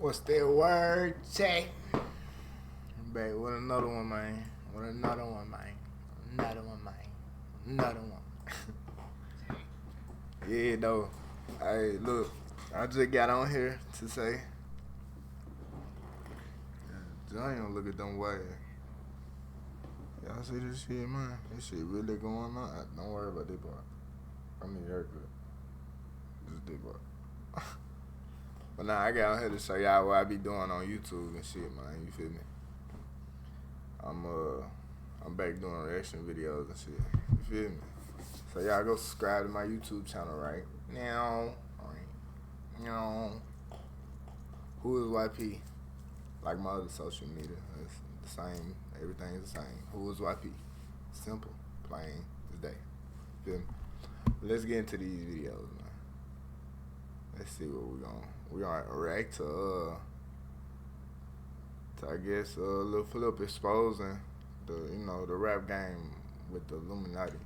What's that word, Jay? Back with another one, man. With another one, man. Another one, man. Another one. Yeah, though. Hey, look. I just got on here to say, I ain't gonna look at them white. Y'all see this shit, man? This shit really going on. Don't worry about this part. I need a haircut. Just this part. But nah, I got on here to show y'all what I be doing on YouTube and shit, man. You feel me? I'm back doing reaction videos and shit. You feel me? So y'all go subscribe to my YouTube channel right now. Now. Who is YP? Like my other social media. It's the same. Everything is the same. Who is YP? Simple. Plain as day. Feel me? Let's get into these videos, man. Let's see what we're gonna react to I guess Lil Flip exposing the rap game with the Illuminati.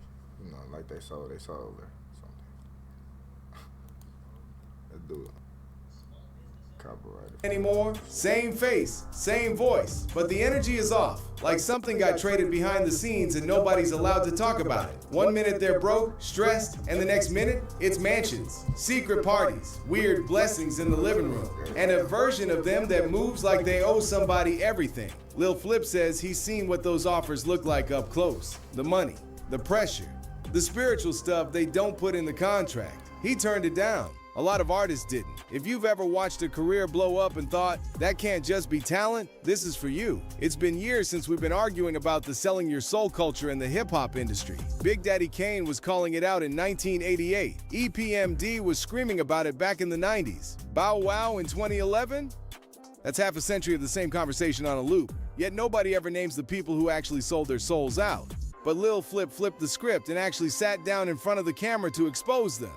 Like they sold or something. Let's do it. Copyrighted. Anymore, same face, same voice, but the energy is off. Like something got traded behind the scenes and nobody's allowed to talk about it. 1 minute they're broke, stressed, and the next minute, it's mansions, secret parties, weird blessings in the living room, and a version of them that moves like they owe somebody everything. Lil Flip says he's seen what those offers look like up close. The money, the pressure, the spiritual stuff they don't put in the contract. He turned it down. A lot of artists didn't. If you've ever watched a career blow up and thought, that can't just be talent, this is for you. It's been years since we've been arguing about the selling your soul culture in the hip-hop industry. Big Daddy Kane was calling it out in 1988. EPMD was screaming about it back in the 90s. Bow Wow in 2011? That's half a century of the same conversation on a loop. Yet nobody ever names the people who actually sold their souls out. But Lil Flip flipped the script and actually sat down in front of the camera to expose them.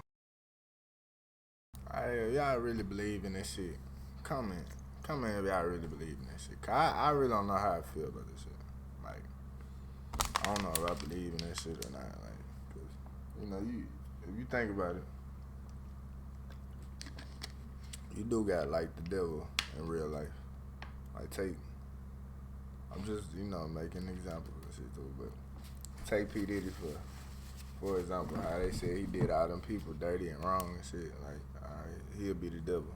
Y'all really believe in this shit? Comment if y'all really believe in this shit. Cause I really don't know how I feel about this shit. Like, I don't know if I believe in this shit or not. Like, cause if you think about it, you do got like the devil in real life. Like I'm just making an example of this shit too, but take P Diddy for example, how they said he did all them people dirty and wrong and shit. Like, he'll be the devil.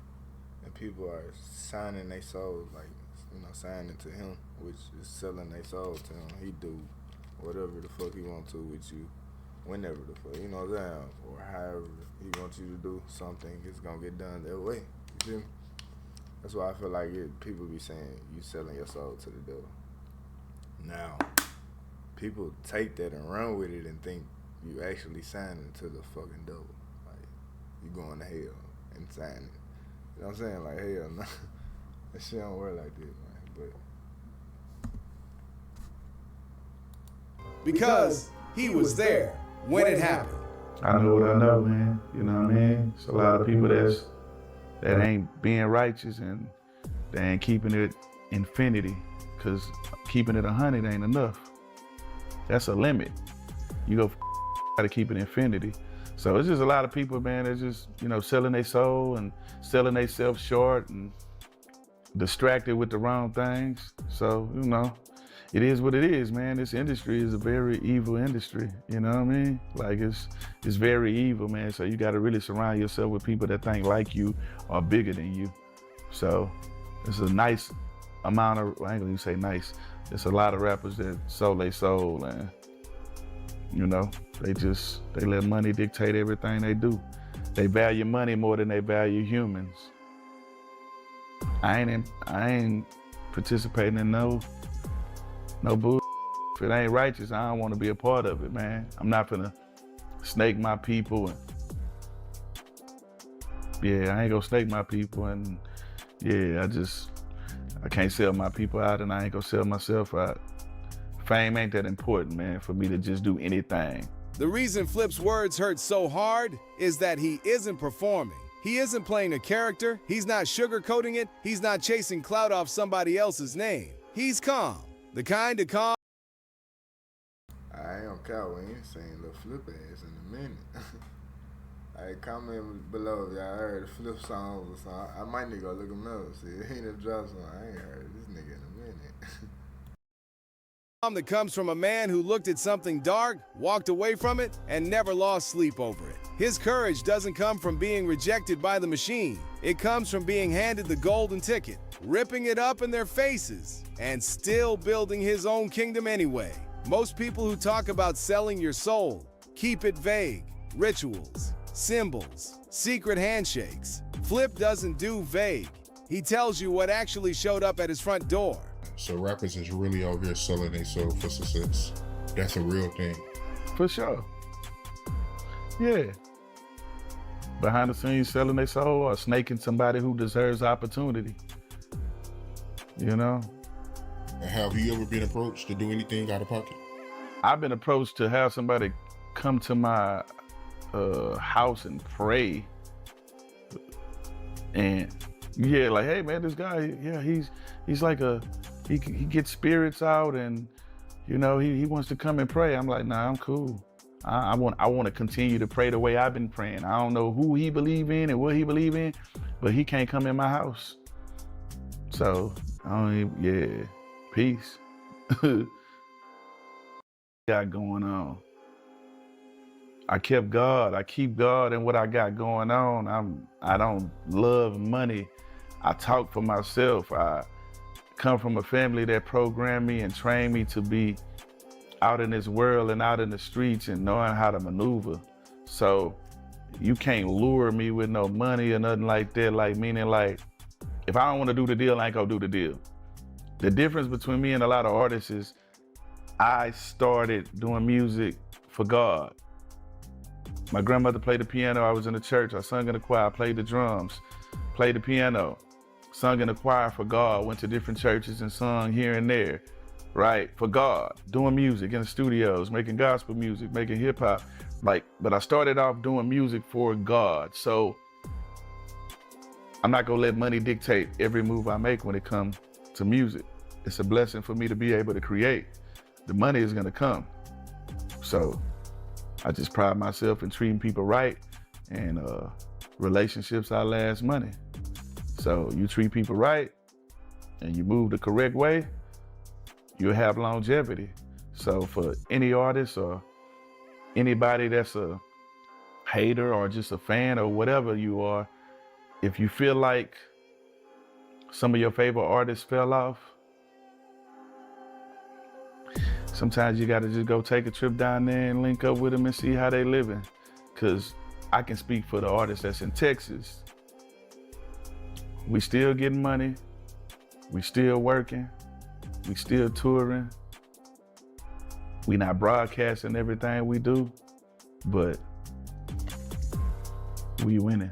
And people are signing their souls, like, signing to him, which is selling their soul to him. He do whatever the fuck he want to with you, whenever the fuck, what I'm saying? Or however he wants you to do something, it's gonna get done that way. You feel me? That's why I feel like people be saying you selling your soul to the devil. Now, people take that and run with it and think you actually signing to the fucking devil. Like, you going to hell and signing. You know what I'm saying? Like, hell no. That shit don't work like this, man. But because he was there when it happened. I know what I know, man. You know what I mean? It's a lot of people that ain't being righteous and they ain't keeping it infinity, because keeping it 100 ain't enough. That's a limit. You go to keep it infinity. So it's just a lot of people, man, that's just, selling their soul and selling themselves short and distracted with the wrong things. So, it is what it is, man. This industry is a very evil industry, you know what I mean? Like, it's very evil, man. So you gotta really surround yourself with people that think like you or bigger than you. So it's a nice amount of, I ain't gonna even say nice, it's a lot of rappers that sold their soul and, they let money dictate everything they do. They value money more than they value humans. I ain't participating in no bull. If it ain't righteous, I don't want to be a part of it, man. I'm not gonna snake my people. I ain't gonna snake my people, and I can't sell my people out, and I ain't gonna sell myself out. Fame ain't that important, man, for me to just do anything. The reason Flip's words hurt so hard is that he isn't performing. He isn't playing a character, he's not sugarcoating it, he's not chasing clout off somebody else's name. He's calm, the kind of calm. I ain't gonna count, we ain't saying Lil Flip ass in a minute. Hey, comment below if y'all heard the Flip song or something. I might need to go look him up. See, he ain't a drop song. I ain't heard this nigga in a minute. That comes from a man who looked at something dark, walked away from it, and never lost sleep over it. His courage doesn't come from being rejected by the machine. It comes from being handed the golden ticket, ripping it up in their faces, and still building his own kingdom anyway. Most people who talk about selling your soul keep it vague. Rituals, symbols, secret handshakes. Flip doesn't do vague. He tells you what actually showed up at his front door. So rappers is really out here selling their soul for success. That's a real thing. For sure. Yeah. Behind the scenes selling their soul or snaking somebody who deserves opportunity. You know? Have you ever been approached to do anything out of pocket? I've been approached to have somebody come to my house and pray. And yeah, like, hey man, this guy, yeah, he's like he gets spirits out and, you know, he wants to come and pray. I'm like, nah, I'm cool. I want to continue to pray the way I've been praying. I don't know who he believe in and what he believe in, but he can't come in my house. So, yeah, peace. Got going on. I kept God. I keep God in what I got going on. I don't love money. I talk for myself. I come from a family that programmed me and trained me to be out in this world and out in the streets and knowing how to maneuver. So you can't lure me with no money or nothing like that. Like, meaning like, if I don't want to do the deal, I ain't gonna do the deal. The difference between me and a lot of artists is I started doing music for God. My grandmother played the piano. I was in the church. I sung in the choir, played the drums, played the piano, sung in the choir for God, went to different churches and sung here and there, right? For God, doing music in the studios, making gospel music, making hip hop. But I started off doing music for God. So I'm not gonna let money dictate every move I make when it comes to music. It's a blessing for me to be able to create. The money is gonna come. So I just pride myself in treating people right, and relationships outlast money. So you treat people right and you move the correct way, you'll have longevity. So for any artist or anybody that's a hater or just a fan or whatever you are, if you feel like some of your favorite artists fell off, sometimes you gotta just go take a trip down there and link up with them and see how they living. Cause I can speak for the artists that's in Texas. We still getting money, we still working, we still touring. We not broadcasting everything we do, but we winning,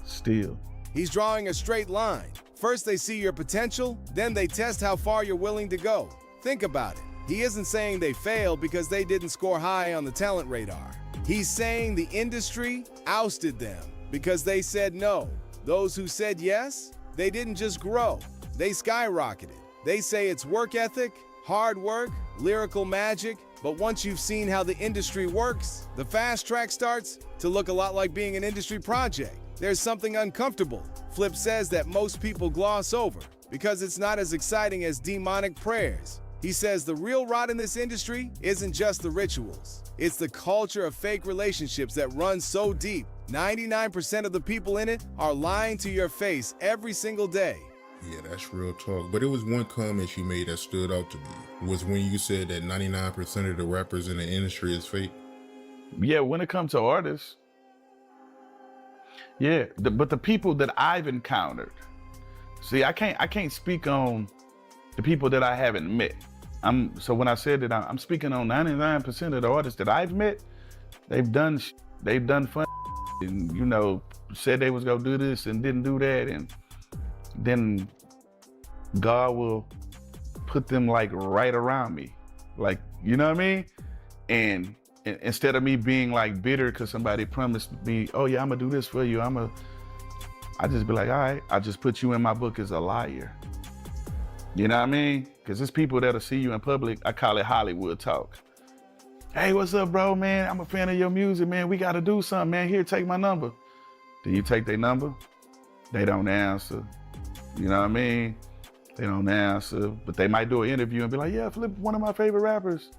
still. He's drawing a straight line. First they see your potential, then they test how far you're willing to go. Think about it. He isn't saying they failed because they didn't score high on the talent radar. He's saying the industry ousted them because they said no. Those who said yes, they didn't just grow, they skyrocketed. They say it's work ethic, hard work, lyrical magic, but once you've seen how the industry works, the fast track starts to look a lot like being an industry project. There's something uncomfortable. Flip says that most people gloss over because it's not as exciting as demonic prayers. He says the real rot in this industry isn't just the rituals. It's the culture of fake relationships that runs so deep. 99% of the people in it are lying to your face every single day. Yeah, that's real talk. But it was one comment you made that stood out to me. Was when you said that 99% of the rappers in the industry is fake. Yeah, when it comes to artists, yeah, but the people that I've encountered, see, I can't speak on the people that I haven't met. So when I said that I'm speaking on 99% of the artists that I've met, they've done fun and, you know, said they was gonna do this and didn't do that, and then God will put them like right around me, like, you know what I mean? And instead of me being like bitter because somebody promised me, oh yeah, I'm gonna do this for you, I just be like, all right, I just put you in my book as a liar. You know what I mean? Because there's people that'll see you in public, I call it Hollywood talk. Hey, what's up, bro, man? I'm a fan of your music, man. We gotta do something, man. Here, take my number. Then you take their number, they don't answer. You know what I mean? They don't answer, but they might do an interview and be like, yeah, Flip, one of my favorite rappers.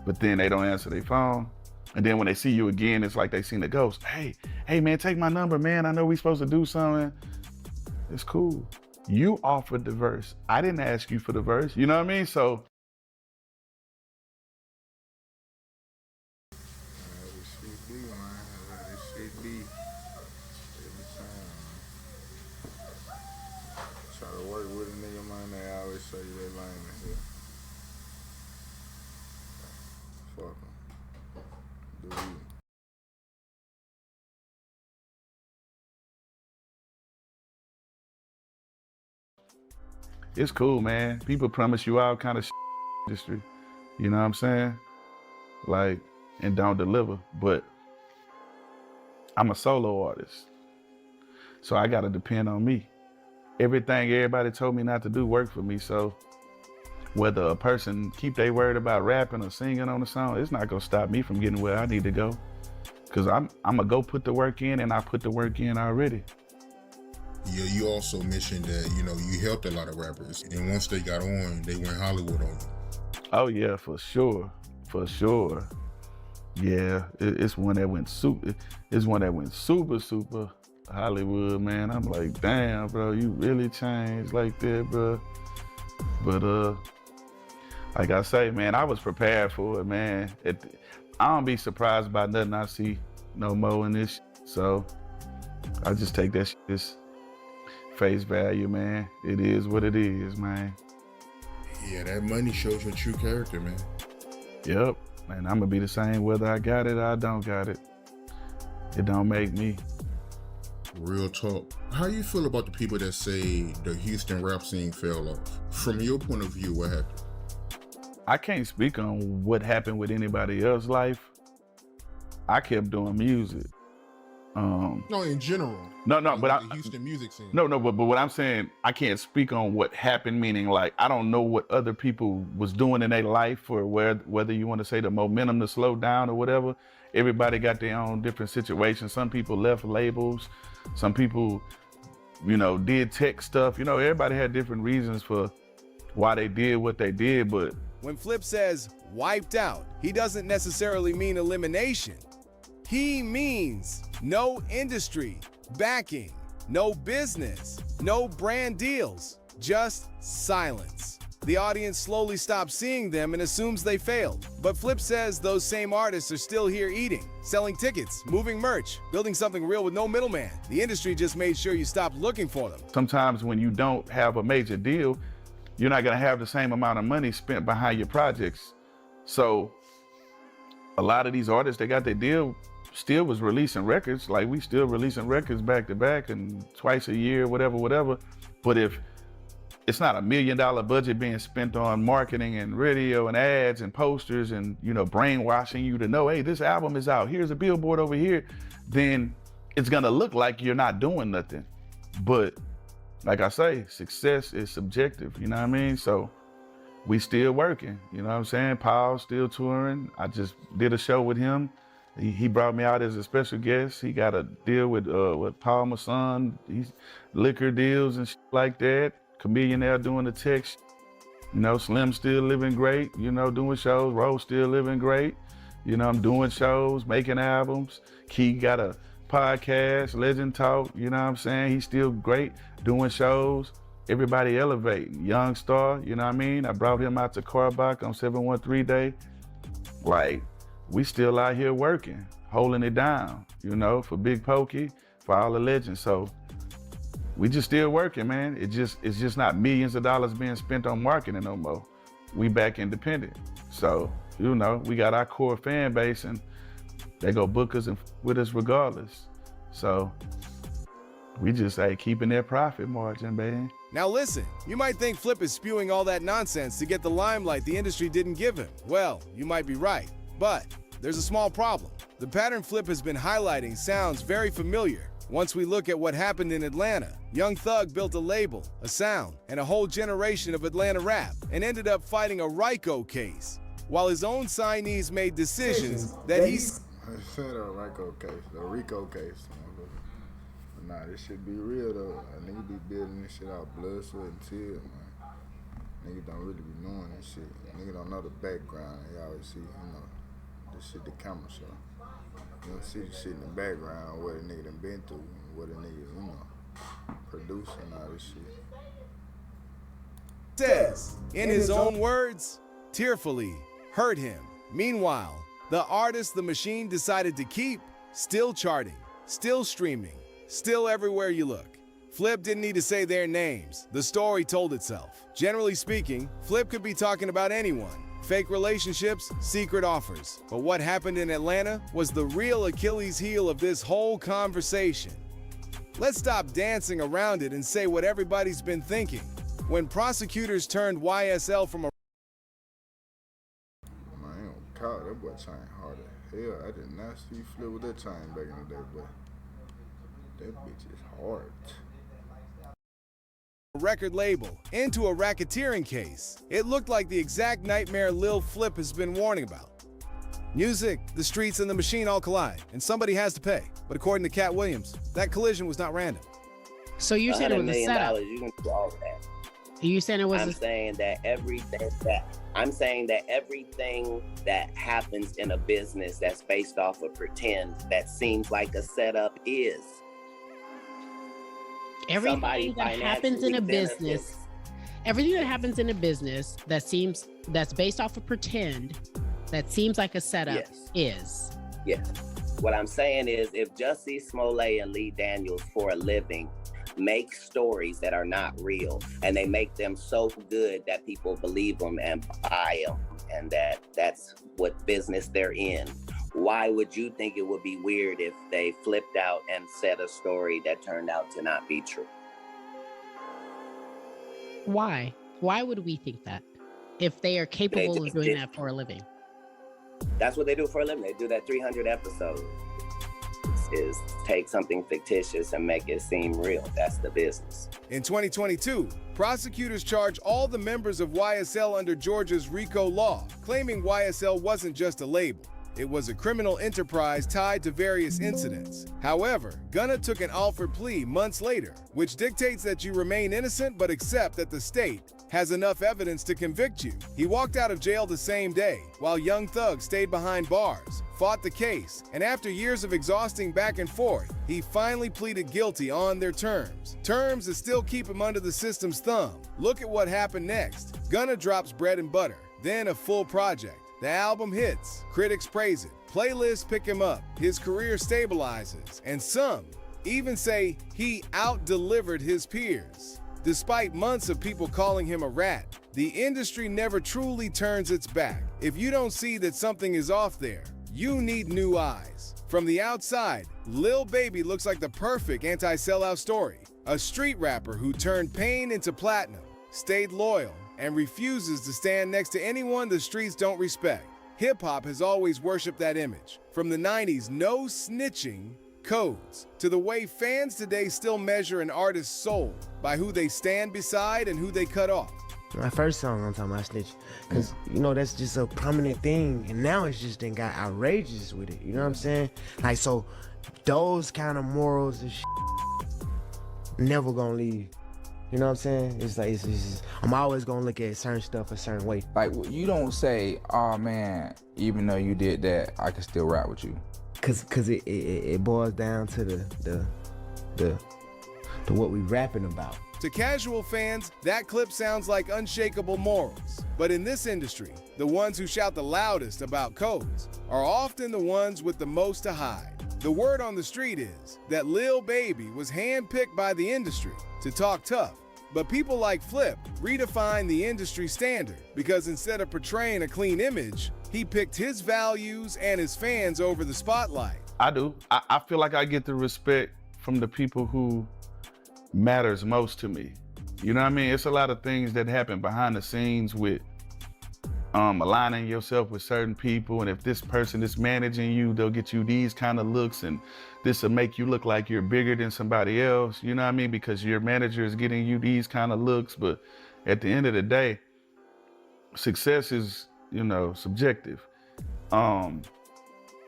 But then they don't answer their phone. And then when they see you again, it's like they seen the ghost. Hey, man, take my number, man. I know we supposed to do something. It's cool. You offered the verse. I didn't ask you for the verse. You know what I mean? So. This shit be, man. This shit be every time, man. Try to work with a nigga, man. They always say they lame as hell. Fuck 'em. Do you? It's cool, man. People promise you all kind of industry. You know what I'm saying? Like, and don't deliver. But I'm a solo artist. So I gotta depend on me. Everything everybody told me not to do worked for me. So whether a person keep their word about rapping or singing on the song, it's not gonna stop me from getting where I need to go. Cause I'm gonna go put the work in, and I put the work in already. Yeah, you also mentioned that, you helped a lot of rappers. And once they got on, they went Hollywood on you. Oh yeah, for sure. For sure. Yeah, it's one that went super, super Hollywood, man. I'm like, damn, bro, you really changed like that, bro. But like I say, man, I was prepared for it, man. I don't be surprised by nothing I see no more in this. So I just take that as face value, man. It is what it is, man. Yeah, that money shows your true character, man. Yep, and I'm gonna be the same whether I got it or I don't got it. It don't make me. Real talk. How you feel about the people that say the Houston rap scene fell off? From your point of view, what happened? I can't speak on what happened with anybody else's life. I kept doing music. No, in general. No, but the Houston music scene. No, but what I'm saying, I can't speak on what happened, meaning like I don't know what other people was doing in their life, or whether you want to say the momentum to slow down or whatever. Everybody got their own different situations. Some people left labels. Some people, did tech stuff. Everybody had different reasons for why they did what they did, but When Flip says wiped out, he doesn't necessarily mean elimination. He means no industry, backing, no business, no brand deals, just silence. The audience slowly stops seeing them and assumes they failed. But Flip says those same artists are still here eating, selling tickets, moving merch, building something real with no middleman. The industry just made sure you stopped looking for them. sometimes when you don't have a major deal, you're not gonna have the same amount of money spent behind your projects. So a lot of these artists, they got their deal, still was releasing records. Like we still releasing records back to back and twice a year, whatever. But if it's not $1 million budget being spent on marketing and radio and ads and posters and, brainwashing you to know, hey, this album is out, here's a billboard over here, then it's gonna look like you're not doing nothing. But like I say, success is subjective, you know what I mean? So we still working, you know what I'm saying? Paul's still touring. I just did a show with him. He brought me out as a special guest. He got a deal with Paul Masson, liquor deals and shit like that. Chameleonaire doing the tech. Slim still living great, doing shows. Rose still living great. I'm doing shows, making albums. Key got a podcast, Legend Talk, you know what I'm saying? He's still great, doing shows. Everybody elevating. Young Star, you know what I mean? I brought him out to Carbach on 713 Day. Like, we still out here working, holding it down, for Big Pokey, for all the legends. So we just still working, man. It's just not millions of dollars being spent on marketing no more. We back independent. So, we got our core fan base and they go book us and with us regardless. So we just keeping their profit margin, man. Now listen, you might think Flip is spewing all that nonsense to get the limelight the industry didn't give him. Well, you might be right, but there's a small problem. The pattern Flip has been highlighting sounds very familiar. Once we look at what happened in Atlanta, Young Thug built a label, a sound, and a whole generation of Atlanta rap, and ended up fighting a RICO case. while his own signees made decisions that he's I said a RICO case, a RICO case. But nah, this shit be real though. A nigga be building this shit out blood, sweat, and tears, man. Nigga don't really be knowing this shit. Nigga don't know the background. You always see, this shit the camera show. You don't see the shit in the background, what a nigga done been through, what a nigga, producing all this shit. Says, in his own words, tearfully hurt him. Meanwhile, the artist the machine decided to keep, still charting, still streaming, still everywhere you look. Flip didn't need to say their names. The story told itself. Generally speaking, Flip could be talking about anyone. Fake relationships, secret offers. But what happened in Atlanta was the real Achilles heel of this whole conversation. Let's stop dancing around it and say what everybody's been thinking. When prosecutors turned YSL from a God, that boy chain hard as hell. I did not see Flip with that chain back in the day, but that bitch is hard. record label into a racketeering case, it looked like the exact nightmare Lil Flip has been warning about. Music, the streets, and the machine all collide, and somebody has to pay. But according to Cat Williams, that collision was not random. So you're saying it was a setup? You can do all of that. You saying it was? I'm saying that everything that happens in a business that's based off of pretend that seems like a setup is. Everything that happens in a business, everything that happens in a business that's based off of pretend, that seems like a setup is. Yes. What I'm saying is, if Jussie Smollett and Lee Daniels for a living make stories that are not real, and they make them so good that people believe them and buy them, and that's what business they're in, why would you think it would be weird if they flipped out and said a story that turned out to not be true? Why? Why would we think that if they are capable of doing that for a living? That's what they do for a living. They do that 300 episodes. Is take something fictitious and make it seem real. That's the business. In 2022, prosecutors charged all the members of YSL under Georgia's RICO law, claiming YSL wasn't just a label. It was a criminal enterprise tied to various incidents. However, Gunna took an Alford plea months later, which dictates that you remain innocent but accept that the state has enough evidence to convict you. He walked out of jail the same day, while Young Thug stayed behind bars, fought the case, and after years of exhausting back and forth, he finally pleaded guilty on their terms. Terms that still keep him under the system's thumb. Look at what happened next. Gunna drops Bread and Butter, then a full project. The album hits, critics praise it, playlists pick him up, his career stabilizes, and some even say he out-delivered his peers. Despite months of people calling him a rat, the industry never truly turns its back. If you don't see that something is off there, you need new eyes. From the outside, Lil Baby looks like the perfect anti-sellout story. A street rapper who turned pain into platinum, stayed loyal, and refuses to stand next to anyone the streets don't respect. Hip-hop has always worshipped that image. From the 90s no snitching codes to the way fans today still measure an artist's soul by who they stand beside and who they cut off. My first song I'm talking about snitch, because that's just a prominent thing, and now it's just then got outrageous with it, you know what I'm saying? Like, so those kind of morals and never gonna leave. You know what I'm saying? It's like, I'm always gonna look at certain stuff a certain way. Like, you don't say, oh man, even though you did that, I can still rap with you. Cause it boils down to the what we rapping about. To casual fans, that clip sounds like unshakable morals. But in this industry, the ones who shout the loudest about codes are often the ones with the most to hide. The word on the street is that Lil Baby was handpicked by the industry to talk tough. But people like Flip redefine the industry standard because instead of portraying a clean image, he picked his values and his fans over the spotlight. I do. I feel like I get the respect from the people who matters most to me. You know what I mean? It's a lot of things that happen behind the scenes with aligning yourself with certain people, and if this person is managing you, they'll get you these kind of looks, and this will make you look like you're bigger than somebody else, you know what I mean? Because your manager is getting you these kind of looks. But at the end of the day, success is subjective.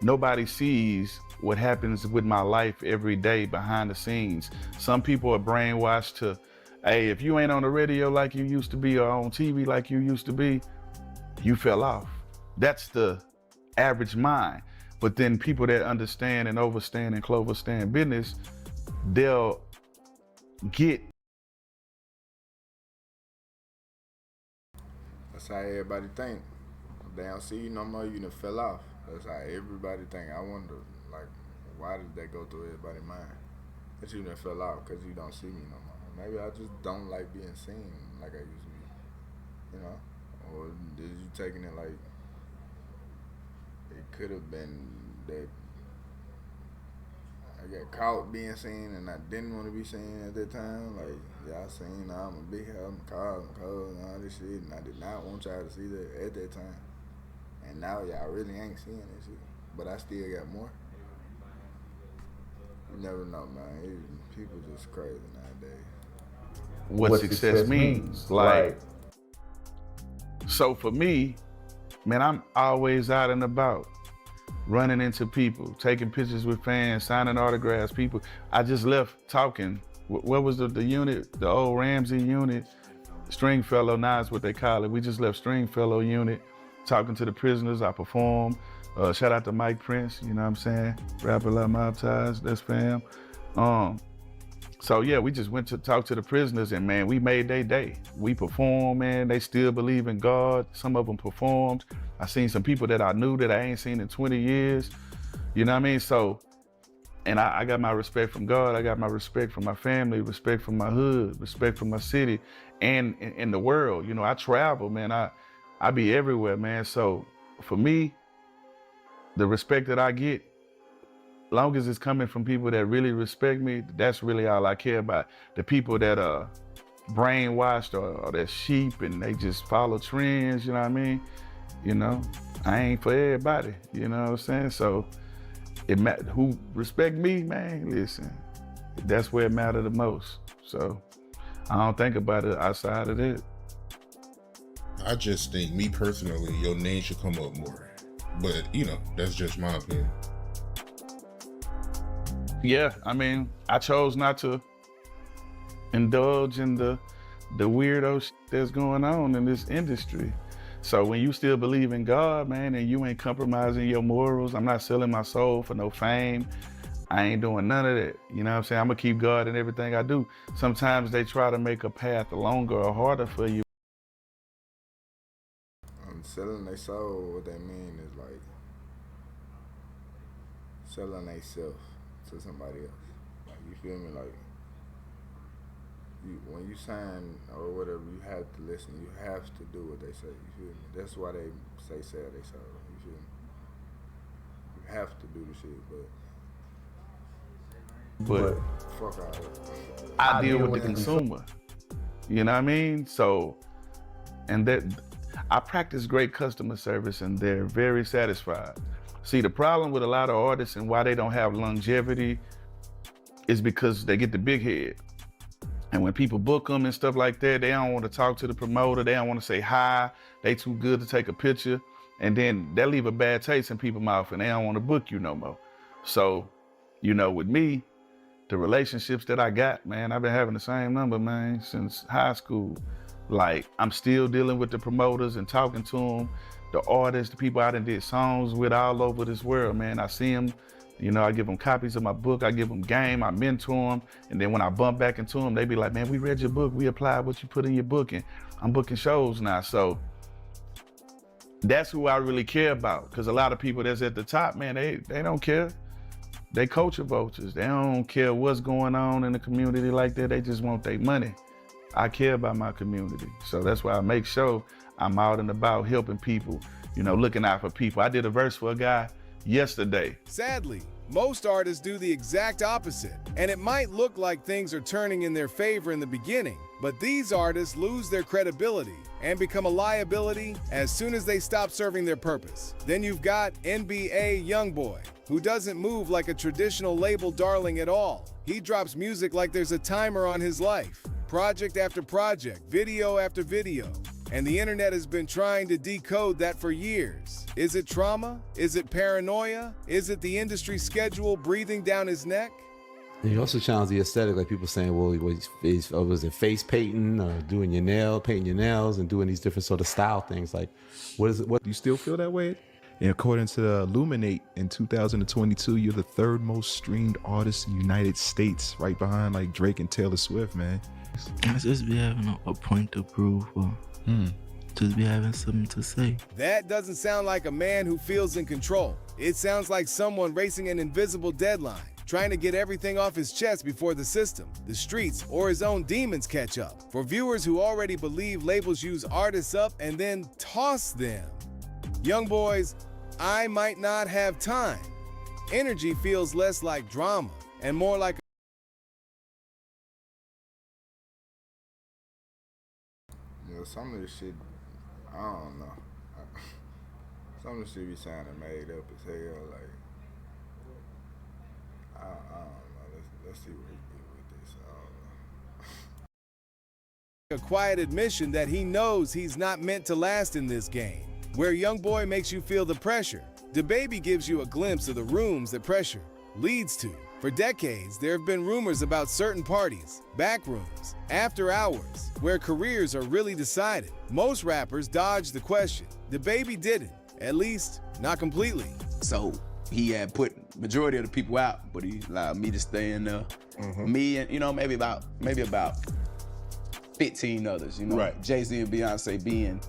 Nobody sees what happens with my life every day behind the scenes. Some people are brainwashed to, hey, if you ain't on the radio like you used to be or on TV like you used to be, you fell off. That's the average mind. But then people that understand and overstand and cloverstand business, they'll get. That's how everybody think. They don't see you no more, you done fell off. That's how everybody think. I wonder, like, why did that go through everybody's mind? That you done fell off because you don't see me no more. Maybe I just don't like being seen like I used to be, Or did you taking it like it could have been that I got caught being seen and I didn't want to be seen at that time? Like, y'all seen I'm a big house, I'm car, I'm cold, and all this shit, and I did not want y'all to see that at that time. And now y'all really ain't seeing that shit. But I still got more. You never know, man. People just crazy nowadays. What success means. Like, so for me, man, I'm always out and about, running into people, taking pictures with fans, signing autographs, people. I just left talking. What was the unit? The old Ramsey unit, Stringfellow, now is what they call it. We just left Stringfellow unit, talking to the prisoners. I performed. Shout out to Mike Prince, you know what I'm saying? Rapper Love Mob Ties, that's fam. So yeah, we just went to talk to the prisoners and man, we made their day. We performed, man, they still believe in God. Some of them performed. I seen some people that I knew that I ain't seen in 20 years. You know what I mean? So, and I got my respect from God. I got my respect from my family, respect from my hood, respect from my city and in the world. I travel, man. I be everywhere, man. So for me, the respect that I get, long as it's coming from people that really respect me, that's really all I care about. The people that are brainwashed or they're sheep and they just follow trends, you know what I mean? I ain't for everybody, you know what I'm saying? So who respect me, man, listen, that's where it matters the most. So I don't think about it outside of that. I just think, me personally, your name should come up more. But, that's just my opinion. Yeah, I mean, I chose not to indulge in the weirdo shit that's going on in this industry. So when you still believe in God, man, and you ain't compromising your morals, I'm not selling my soul for no fame. I ain't doing none of that. You know what I'm saying? I'm gonna keep God in everything I do. Sometimes they try to make a path longer or harder for you. Selling their soul, what they mean is like selling they self to somebody else. Like, you feel me? Like, when you sign or whatever, you have to listen. You have to do what they say. You feel me? That's why they say sell they soul. You feel me? You have to do the shit, but fuck all that. I deal with the consumer. You know what I mean? So, and that I practice great customer service and they're very satisfied. See, the problem with a lot of artists and why they don't have longevity is because they get the big head. And when people book them and stuff like that, they don't want to talk to the promoter. They don't want to say hi. They too good to take a picture. And then they leave a bad taste in people's mouth and they don't want to book you no more. So, with me, the relationships that I got, man, I've been having the same number, man, since high school. Like, I'm still dealing with the promoters and talking to them, the artists, the people I done did songs with all over this world, man. I see them, I give them copies of my book, I give them game, I mentor them, and then when I bump back into them, they be like, man, we read your book, we applied what you put in your book, and I'm booking shows now. So that's who I really care about, because a lot of people that's at the top, man, they don't care. They culture vultures. They don't care what's going on in the community like that. They just want their money. I care about my community. So that's why I make sure I'm out and about helping people, looking out for people. I did a verse for a guy yesterday. Sadly, most artists do the exact opposite, and it might look like things are turning in their favor in the beginning, but these artists lose their credibility and become a liability as soon as they stop serving their purpose. Then you've got NBA Youngboy, who doesn't move like a traditional label darling at all. He drops music like there's a timer on his life. Project after project, video after video. And the internet has been trying to decode that for years. Is it trauma? Is it paranoia? Is it the industry schedule breathing down his neck? And you also challenge the aesthetic, like people saying, well, was it face painting or painting your nails and doing these different sort of style things? Like, what do you still feel that way? And according to Illuminate, in 2022, you're the third most streamed artist in the United States, right behind like Drake and Taylor Swift, man. I just be having a point to prove or just be having something to say. That doesn't sound like a man who feels in control. It sounds like someone racing an invisible deadline, trying to get everything off his chest before the system, the streets, or his own demons catch up. For viewers who already believe labels use artists up and then toss them. Young boys, I might not have time. Energy feels less like drama and more like some of this shit, I don't know. Some of the shit be sounding made up as hell. Like, I don't know. Let's see what he do with this. I a don't know. quiet admission that he knows he's not meant to last in this game. Where Young Boy makes you feel the pressure, DaBaby gives you a glimpse of the rooms that pressure leads to. For decades, there have been rumors about certain parties, back rooms, after hours, where careers are really decided. Most rappers dodge the question. DaBaby didn't, at least not completely. So he had put majority of the people out, but he allowed me to stay in there. Me and maybe about 15 others. Right. Jay-Z and Beyonce being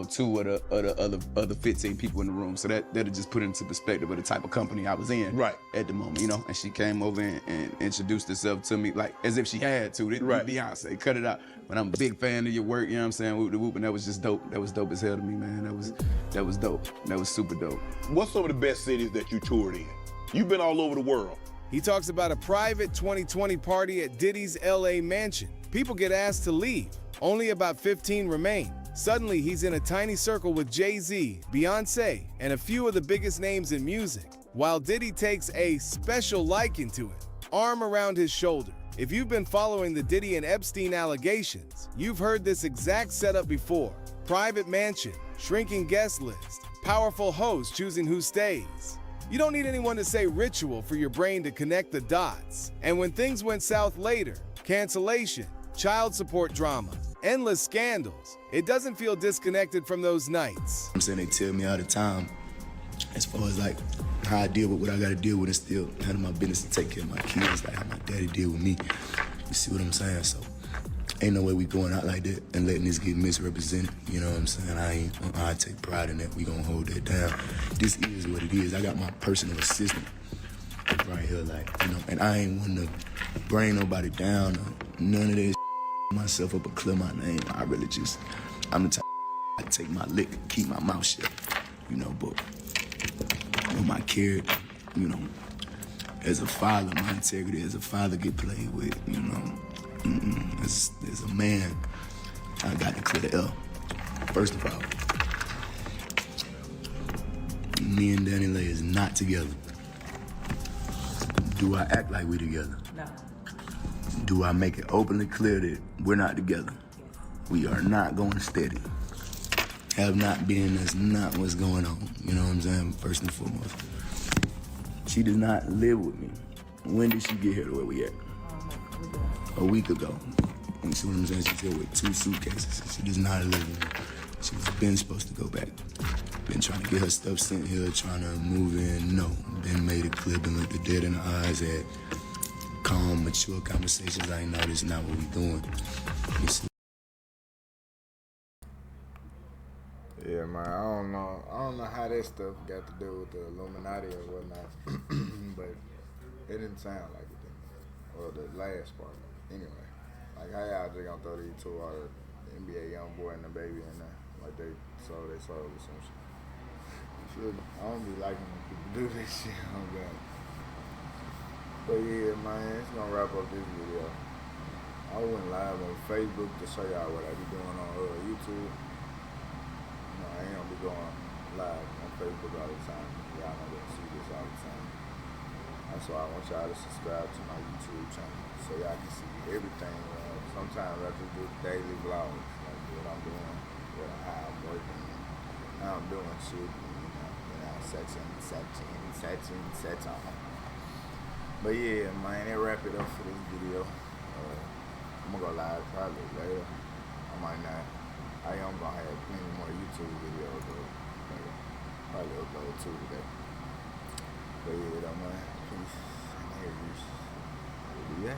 two of the other 15 people in the room. So that'll just put into perspective of the type of company I was in at the moment, And she came over and introduced herself to me like as if she had to. Beyonce, cut it out. But I'm a big fan of your work, you know what I'm saying? Whoop the whoop, and that was just dope. That was dope as hell to me, man. That was dope. That was super dope. What's some of the best cities that you toured in? You've been all over the world. He talks about a private 2020 party at Diddy's LA mansion. People get asked to leave. Only about 15 remain. Suddenly, he's in a tiny circle with Jay-Z, Beyonce, and a few of the biggest names in music, while Diddy takes a special liking to it, arm around his shoulder. If you've been following the Diddy and Epstein allegations, you've heard this exact setup before. Private mansion, shrinking guest list, powerful host choosing who stays. You don't need anyone to say ritual for your brain to connect the dots. And when things went south later, cancellation, child support drama, endless scandals, it doesn't feel disconnected from those nights. I'm saying they tell me all the time, as far as like how I deal with what I gotta deal with and still handle my business and take care of my kids, like how my daddy deal with me. You see what I'm saying? So ain't no way we going out like that and letting this get misrepresented. You know what I'm saying? I take pride in that. We gonna hold that down. This is what it is. I got my personal assistant right here, like, and I ain't want to bring nobody down or none of this myself up or clear my name. I'm the type I take my lick, keep my mouth shut, but my character, as a father, my integrity as a father get played with, as a man, I got to clear the L. First of all, me and Danny Lay is not together. Do I act like we together? No. Do I make it openly clear that we're not together? We are not going steady. Have not been, that's not what's going on. You know what I'm saying? First and foremost. She does not live with me. When did she get here to where we at? A week ago. You see what I'm saying? She's here with 2 suitcases. She does not live with me. She was been supposed to go back. Been trying to get her stuff sent here, trying to move in. No. Been made it clear, been looked dead in the eyes, had calm, mature conversations. I ain't know this is not what we doing. Yeah, man, I don't know how that stuff got to do with the Illuminati or whatnot, but it didn't sound like it did. Or the last part. Anyway, like how y'all just gonna throw these 2 out of the NBA young boy and the baby in there, like they sold or some shit. I don't be liking when people do this shit. But yeah, man, it's gonna wrap up this video. I went live on Facebook to show y'all what I be doing on YouTube. I ain't gonna be going live on Facebook all the time. Y'all know that see this all the time. That's why I want y'all to subscribe to my YouTube channel so y'all can see everything. Sometimes I just do daily vlogs, like what I'm doing. how I'm working, how I'm doing shit, such on. But yeah, man, that wrap it up for this video. I'm gonna go live probably later. I might not. I am gonna have plenty more YouTube videos though. Probably upload 2 today. But yeah, though, man. Peace. And here you.